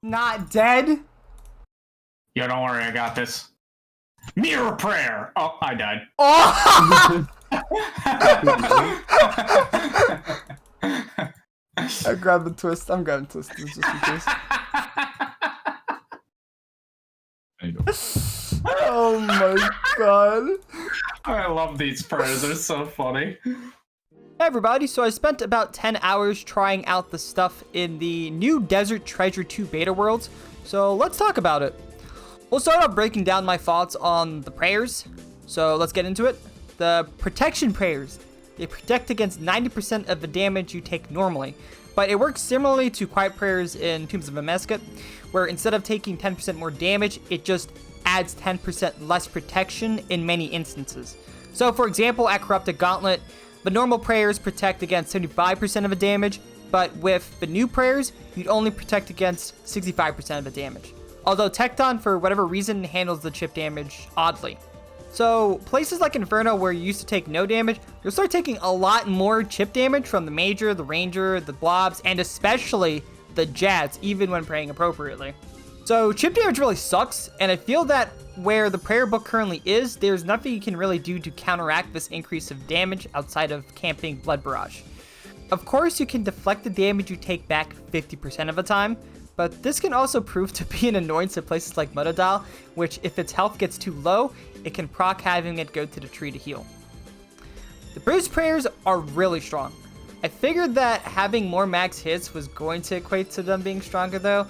Not dead? Yo, don't worry, I got this. Mirror prayer! Oh, I died. Oh! I grabbed the twist. I'm grabbing twist just in case. Oh my god. I love these prayers, they're so funny. Hey everybody, so I spent about 10 hours trying out the stuff in the new Desert Treasure 2 beta worlds, so let's talk about it. We'll start off breaking down my thoughts on the prayers, so let's get into it. The protection prayers. They protect against 90% of the damage you take normally, but it works similarly to quiet prayers in Tombs of Misc, where instead of taking 10% more damage, it just adds 10% less protection in many instances. So for example, at Corrupted Gauntlet, the normal prayers protect against 75% of the damage, but with the new prayers, you'd only protect against 65% of the damage. Although Tecton, for whatever reason, handles the chip damage oddly. So places like Inferno, where you used to take no damage, you'll start taking a lot more chip damage from the Major, the Ranger, the Blobs, and especially the Jats, even when praying appropriately. So chip damage really sucks, and I feel that where the prayer book currently is, there's nothing you can really do to counteract this increase of damage outside of camping Blood Barrage. Of course, you can deflect the damage you take back 50% of the time, but this can also prove to be an annoyance at places like Metabolise, which if its health gets too low, it can proc having it go to the tree to heal. The Bruised Prayers are really strong. I figured that having more max hits was going to equate to them being stronger though.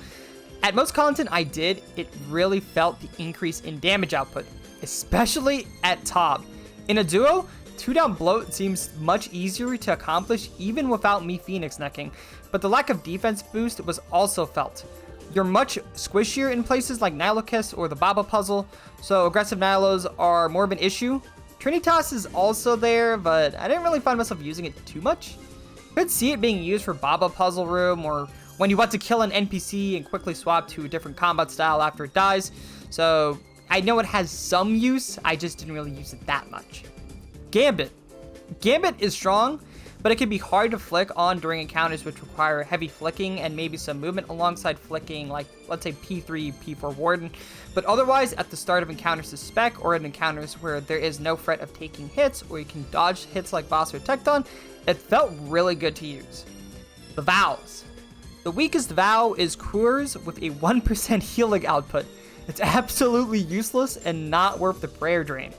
At most content I did, it really felt the increase in damage output, especially at top. In a duo, 2-down bloat seems much easier to accomplish even without me Phoenix necking, but the lack of defense boost was also felt. You're much squishier in places like Nilokiss or the Baba puzzle, so aggressive Nilos are more of an issue. Trinitas is also there, but I didn't really find myself using it too much. Could see it being used for Baba puzzle room or when you want to kill an NPC and quickly swap to a different combat style after it dies, so I know it has some use, I just didn't really use it that much. Gambit. Gambit is strong, but it can be hard to flick on during encounters which require heavy flicking and maybe some movement alongside flicking, like let's say P3, P4 Warden, but otherwise at the start of encounters to spec or in encounters where there is no threat of taking hits or you can dodge hits like Boss or Tecton, it felt really good to use. The Vows. The weakest vow is Coors with a 1% healing output. It's absolutely useless and not worth the prayer drain.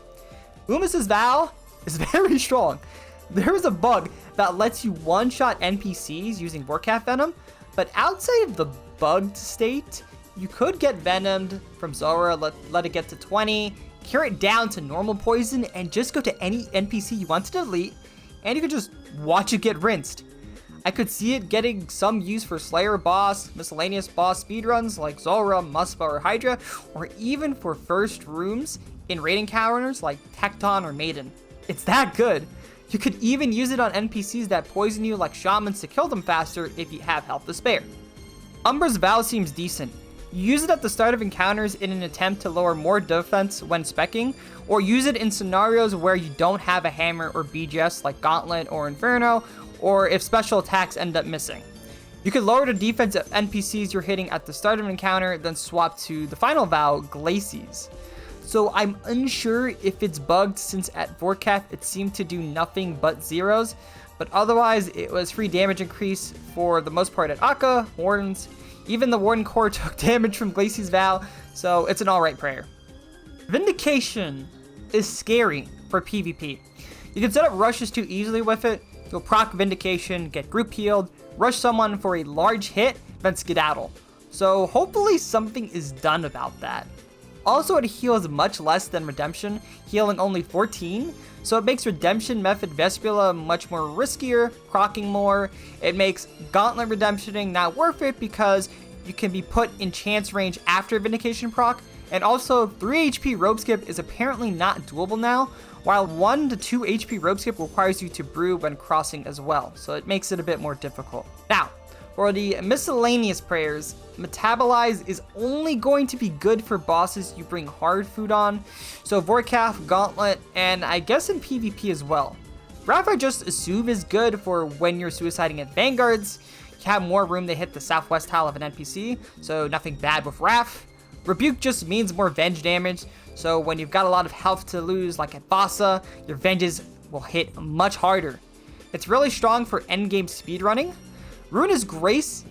Loomis's vow is very strong. There is a bug that lets you one-shot NPCs using Vorkath Venom, but outside of the bugged state, you could get venomed from Zora, let it get to 20, cure it down to normal poison, and just go to any NPC you want to delete, and you could just watch it get rinsed. I could see it getting some use for Slayer boss, miscellaneous boss speedruns like Zora, Muspa, or Hydra, or even for first rooms in raid encounters like Tecton or Maiden. It's that good. You could even use it on NPCs that poison you like Shamans to kill them faster if you have health to spare. Umbra's Vow seems decent. You use it at the start of encounters in an attempt to lower more defense when speccing, or use it in scenarios where you don't have a hammer or BGS like Gauntlet or Inferno, or if special attacks end up missing. You could lower the defense of NPCs you're hitting at the start of an encounter, then swap to the final vow, Glacies. So I'm unsure if it's bugged since at Vorkath it seemed to do nothing but zeros, but otherwise it was free damage increase for the most part at Akka, Wardens. Even the Warden Core took damage from Glacies' vow, so it's an alright prayer. Vindication is scary for PvP. You can set up rushes too easily with it. You'll proc Vindication, get group healed, rush someone for a large hit, then skedaddle. So hopefully something is done about that. Also, it heals much less than Redemption, healing only 14, so it makes Redemption Method Vespula much more riskier, proccing more. It makes Gauntlet Redemptioning not worth it because you can be put in chance range after Vindication proc, and also 3 HP rope skip is apparently not doable now, while 1 to 2 HP rope skip requires you to brew when crossing as well, so it makes it a bit more difficult. Now, for the miscellaneous prayers, Metabolise is only going to be good for bosses you bring hard food on, so Vorkath, Gauntlet, and I guess in PvP as well. Wrath I just assume is good for when you're suiciding at Vanguards. You have more room to hit the southwest tile of an NPC, so nothing bad with Wrath. Rebuke just means more Venge damage, so when you've got a lot of health to lose, like at Vasa, your Venges will hit much harder. It's really strong for endgame speedrunning. Ruinous Grace,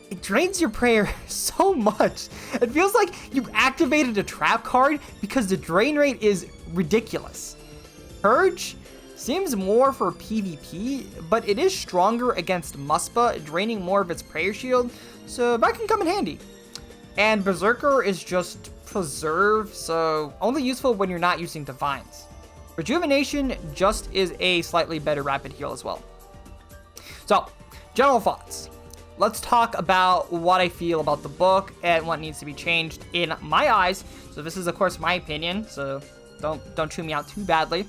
it drains your prayer so much. It feels like you've activated a trap card because the drain rate is ridiculous. Purge seems more for PvP, but it is stronger against Muspa, draining more of its prayer shield, so that can come in handy. And Berserker is just Preserve, so only useful when you're not using Divines. Rejuvenation just is a slightly better rapid heal as well. So, general thoughts. Let's talk about what I feel about the book and what needs to be changed in my eyes. So this is, of course, my opinion, so don't chew me out too badly.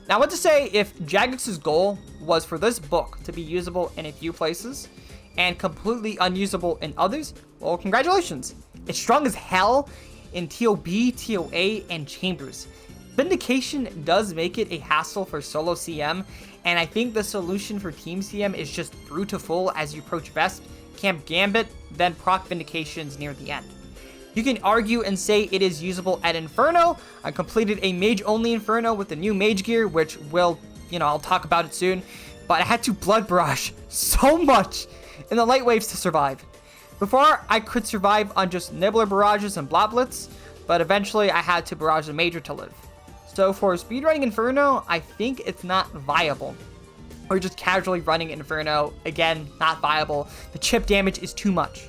Now, what to say if Jagex's goal was for this book to be usable in a few places and completely unusable in others? Well, congratulations. It's strong as hell in TOB, TOA, and Chambers. Vindication does make it a hassle for solo CM, and I think the solution for team CM is just brew to full as you approach Vest, camp Gambit, then proc Vindications near the end. You can argue and say it is usable at Inferno. I completed a mage-only Inferno with the new mage gear, which will, I'll talk about it soon, but I had to blood barrage so much in the light waves to survive. Before, I could survive on just Nibbler barrages and bloblets, but eventually I had to barrage the major to live. So for speedrunning Inferno, I think it's not viable. Or just casually running Inferno, again, not viable. The chip damage is too much.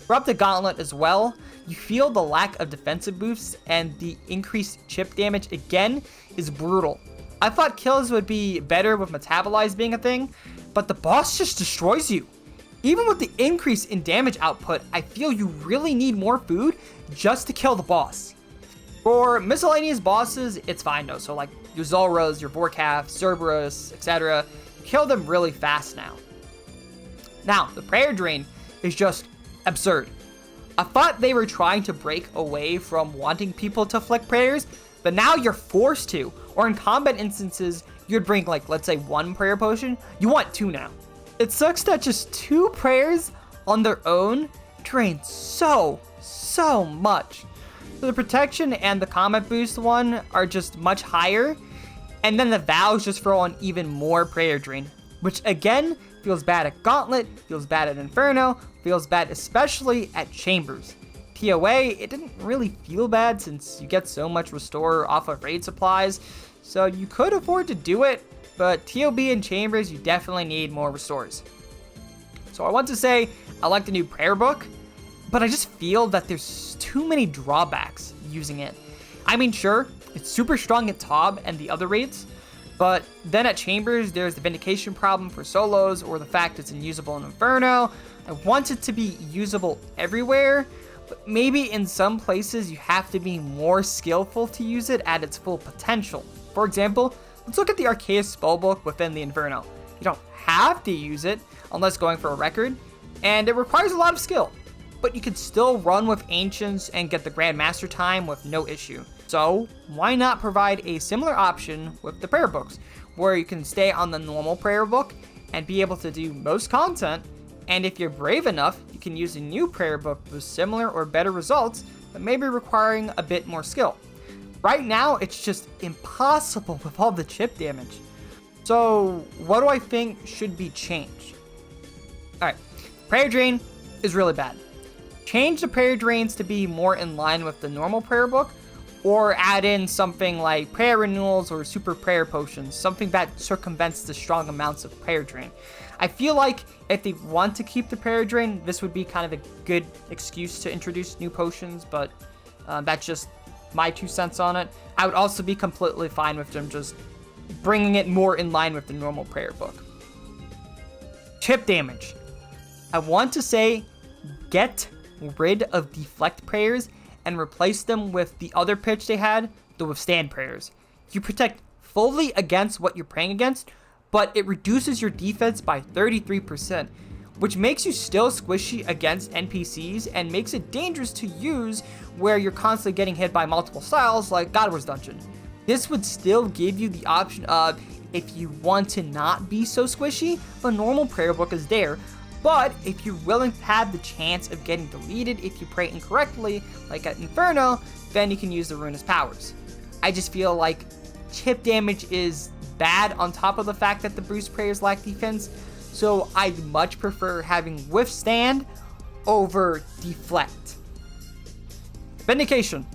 For up the Gauntlet as well, you feel the lack of defensive boosts, and the increased chip damage, again, is brutal. I thought kills would be better with Metabolise being a thing, but the boss just destroys you. Even with the increase in damage output, I feel you really need more food just to kill the boss. For miscellaneous bosses, it's fine though. So like your Zulras, your Vorkath, Cerberus, etc. Kill them really fast now. Now, the prayer drain is just absurd. I thought they were trying to break away from wanting people to flick prayers, but now you're forced to. Or in combat instances, you'd bring like, let's say 1 prayer potion. You want 2 now. It sucks that just 2 prayers on their own drain so much. So the protection and the combat boost one are just much higher. And then the vows just throw on even more prayer drain, which again feels bad at Gauntlet, feels bad at Inferno, feels bad especially at Chambers. TOA, it didn't really feel bad since you get so much restore off of raid supplies, so you could afford to do it, but TOB and Chambers, you definitely need more restores. So I want to say I like the new prayer book, but I just feel that there's too many drawbacks using it. I mean, sure, it's super strong at Tob and the other raids, but then at Chambers, there's the Vindication problem for solos, or the fact it's unusable in Inferno. I want it to be usable everywhere, but maybe in some places you have to be more skillful to use it at its full potential. For example, let's look at the Arceus spellbook within the Inferno. You don't have to use it unless going for a record, and it requires a lot of skill, but you can still run with Ancients and get the Grand Master time with no issue. So why not provide a similar option with the prayer books, where you can stay on the normal prayer book and be able to do most content, and if you're brave enough, you can use a new prayer book with similar or better results, but maybe requiring a bit more skill. Right now, it's just impossible with all the chip damage. So what do I think should be changed? Alright, prayer drain is really bad. Change the prayer drains to be more in line with the normal prayer book, or add in something like prayer renewals or super prayer potions, something that circumvents the strong amounts of prayer drain. I feel like if they want to keep the prayer drain, this would be kind of a good excuse to introduce new potions, but that's just my 2 cents on it. I would also be completely fine with them just bringing it more in line with the normal prayer book. Chip damage. I want to say get rid of deflect prayers and replace them with the other pitch they had, the withstand prayers. You protect fully against what you're praying against, but it reduces your defense by 33%, which makes you still squishy against NPCs and makes it dangerous to use where you're constantly getting hit by multiple styles like God Wars Dungeon. This would still give you the option of if you want to not be so squishy, the normal prayer book is there. But if you're willing to have the chance of getting deleted if you pray incorrectly, like at Inferno, then you can use the Ruinous Powers. I just feel like chip damage is bad on top of the fact that the Ruinous Prayers lack defense, so I'd much prefer having Withstand over Deflect. Vindication.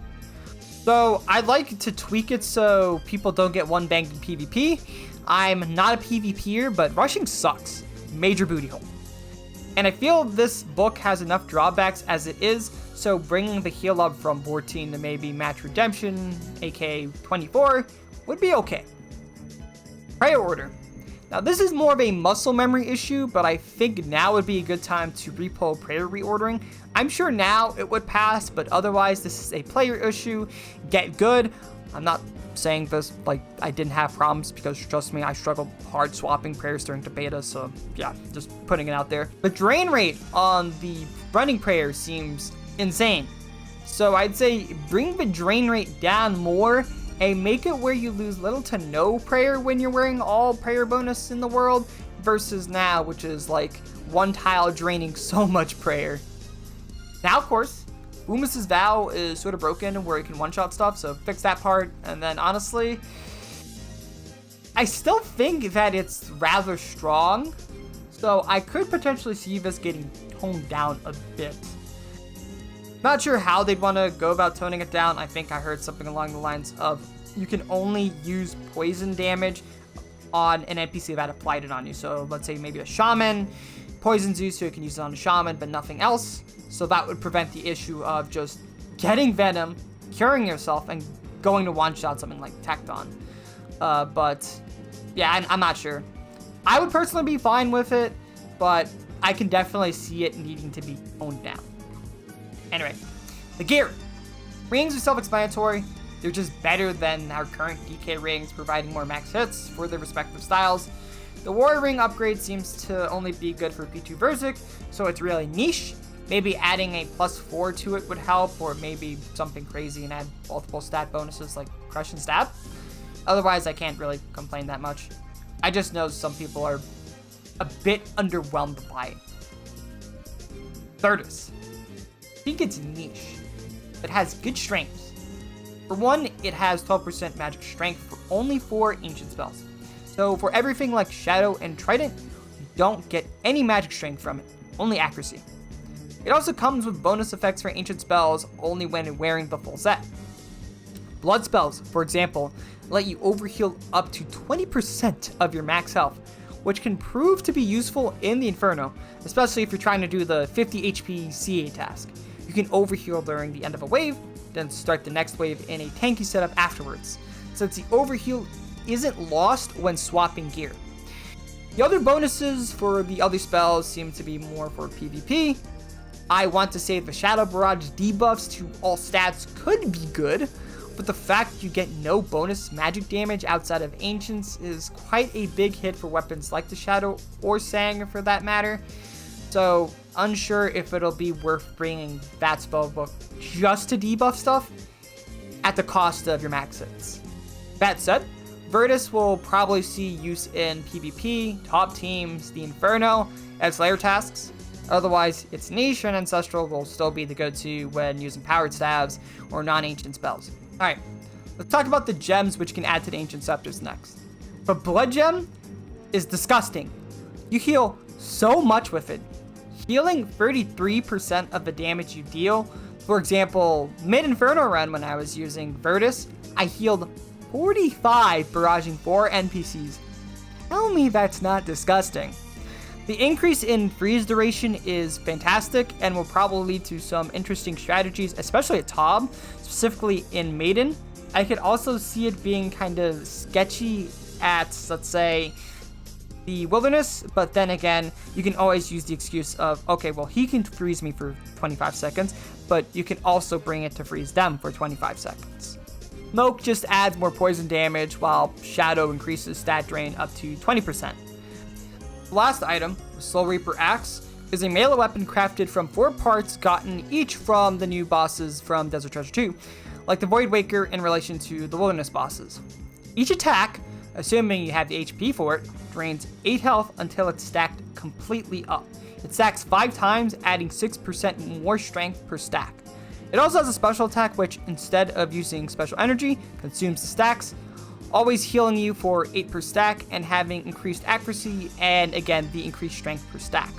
So I'd like to tweak it so people don't get one banged in PvP. I'm not a PvPer, but rushing sucks. Major booty hole. And I feel this book has enough drawbacks as it is, so bringing the heal up from 14 to maybe match redemption, aka 24, would be okay. Prayer order. Now this is more of a muscle memory issue, but I think now would be a good time to repo prayer reordering. I'm sure now it would pass, but otherwise this is a player issue. Get good. I'm not saying this like I didn't have problems, because trust me, I struggled hard swapping prayers during the beta, so yeah, just putting it out there. The drain rate on the running prayer seems insane, so I'd say bring the drain rate down more and make it where you lose little to no prayer when you're wearing all prayer bonus in the world, versus now, which is like one tile draining so much prayer. Now, of course, Umus's Vow is sort of broken where you can one-shot stuff, so fix that part. And then, honestly, I still think that it's rather strong, so I could potentially see this getting toned down a bit. Not sure how they'd want to go about toning it down. I think I heard something along the lines of you can only use poison damage on an NPC that applied it on you. So let's say maybe a shaman poisons you, so you can use it on a shaman, but nothing else. So that would prevent the issue of just getting venom, curing yourself, and going to one-shot something like Tecton. But yeah, I'm not sure. I would personally be fine with it, but I can definitely see it needing to be toned down. Anyway, the gear. Rings are self-explanatory. They're just better than our current DK rings, providing more max hits for their respective styles. The Warrior Ring upgrade seems to only be good for P2 Verzik, so it's really niche. Maybe adding a +4 to it would help, or maybe something crazy and add multiple stat bonuses like Crush and Stab. Otherwise, I can't really complain that much. I just know some people are a bit underwhelmed by it. Thirtus. I think it's niche. It has good strengths. For one, it has 12% magic strength for only 4 ancient spells. So for everything like Shadow and Trident, you don't get any magic strength from it, only accuracy. It also comes with bonus effects for ancient spells only when wearing the full set. Blood spells, for example, let you overheal up to 20% of your max health, which can prove to be useful in the Inferno, especially if you're trying to do the 50 HP CA task. You can overheal during the end of a wave, then start the next wave in a tanky setup afterwards, since the overheal isn't lost when swapping gear. The other bonuses for the other spells seem to be more for PvP. I want to say the Shadow Barrage debuffs to all stats could be good, but the fact you get no bonus magic damage outside of Ancients is quite a big hit for weapons like the Shadow or Sang for that matter. So unsure if it'll be worth bringing that spell book just to debuff stuff at the cost of your max hits. That said, Virtus will probably see use in PvP, top teams, the Inferno, as layer tasks. Otherwise, its niche and ancestral will still be the go-to when using powered staves or non-ancient spells. Alright, let's talk about the gems which can add to the Ancient Scepters next. The Blood Gem is disgusting. You heal so much with it. Healing 33% of the damage you deal. For example, mid-Inferno run when I was using Virtus, I healed 45 barraging 4 NPCs. Tell me that's not disgusting. The increase in freeze duration is fantastic and will probably lead to some interesting strategies, especially at Tob, specifically in Maiden. I could also see it being kind of sketchy at, let's say, the Wilderness, but then again, you can always use the excuse of, okay, well, he can freeze me for 25 seconds, but you can also bring it to freeze them for 25 seconds. Smoke just adds more poison damage, while Shadow increases stat drain up to 20%. The last item, the Soulreaper Axe, is a melee weapon crafted from 4 parts gotten each from the new bosses from Desert Treasure 2, like the Void Waker in relation to the Wilderness bosses. Each attack assuming you have the HP for it, drains 8 health until it's stacked completely up. It stacks 5 times, adding 6% more strength per stack. It also has a special attack which, instead of using special energy, consumes the stacks, always healing you for 8 per stack and having increased accuracy and, again, the increased strength per stack.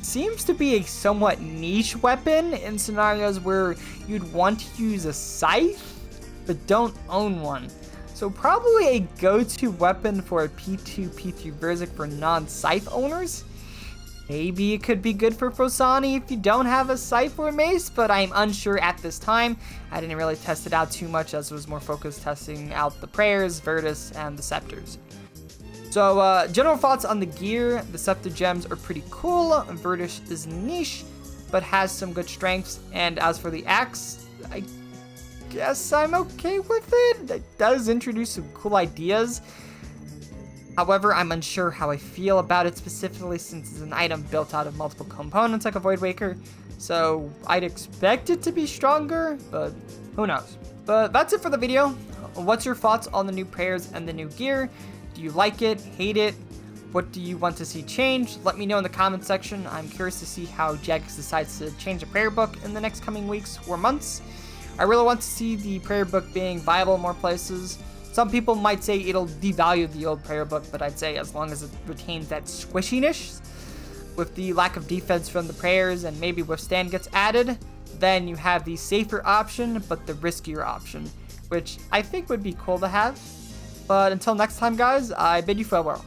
Seems to be a somewhat niche weapon in scenarios where you'd want to use a scythe but don't own one. So probably a go-to weapon for a P2, P3 Verzik for non-scythe owners. Maybe it could be good for Phosani if you don't have a scythe or mace, but I'm unsure at this time. I didn't really test it out too much as it was more focused testing out the prayers, Virtus, and the scepters. So general thoughts on the gear. The scepter gems are pretty cool. Virtus is niche, but has some good strengths. And as for the axe, I guess I'm okay with it. It does introduce some cool ideas. However, I'm unsure how I feel about it specifically since it's an item built out of multiple components like a Void Waker. So I'd expect it to be stronger, but who knows. But that's it for the video. What's your thoughts on the new prayers and the new gear? Do you like it, hate it? What do you want to see change? Let me know in the comment section. I'm curious to see how Jagex decides to change the prayer book in the next coming weeks or months. I really want to see the prayer book being viable in more places. Some people might say it'll devalue the old prayer book, but I'd say as long as it retains that squishiness, with the lack of defense from the prayers and maybe withstand gets added, then you have the safer option, but the riskier option, which I think would be cool to have. But until next time, guys, I bid you farewell.